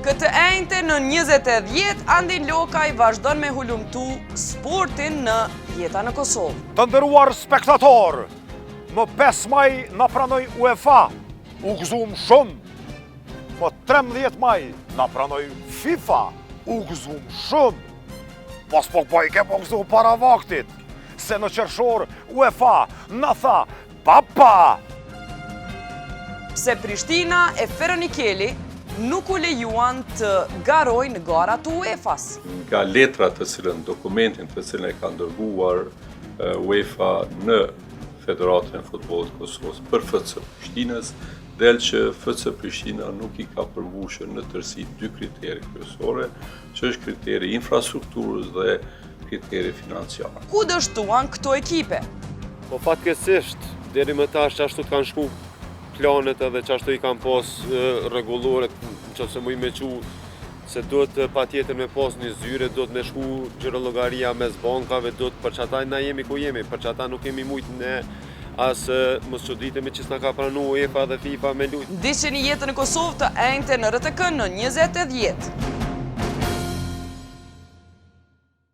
Këtë enjte në 2010, Andin Lokaj vazhdon me hulumtu sportin në jeta në Kosovë. Të nderuar spektator, më 5 maj na pranoj UEFA, u gëzum shumë. Më 13 maj na pranoj FIFA, u gëzum shumë. Pas po ke po gëzu para vaktit, se në qershor UEFA na tha papa. Pse Prishtina e Feronikeli nuk u lejuan të garojnë garat UEFA-s. Nga letrat të cilën, dokumentin të cilën e ka ndërguar UEFA në Federatën e Futbollit të Kosovës për FC Prishtinës, del që FC Prishtina nuk i ka përmbushur në tërësi 2 kriteri kryesore, që është kriteri infrastrukturës dhe kriteri financiar. Ku dështuan këto ekipe? Po fatkeqësisht, deri më tash ashtu kanë shku planet edhe që ashtu i kanë pas rregullore, nëse më i mequ se duhet patjetër me pas një zyre, duhet me shku gjirollogaria mes bankave, duhet për çata na jemi ku jemi, për çata nuk kemi mujt ne as mos çuditemi që s'na ka pranuar UEFA dhe FIFA me lut. Ndiqeni jetën në Kosovë të enjte në RTK në 2010.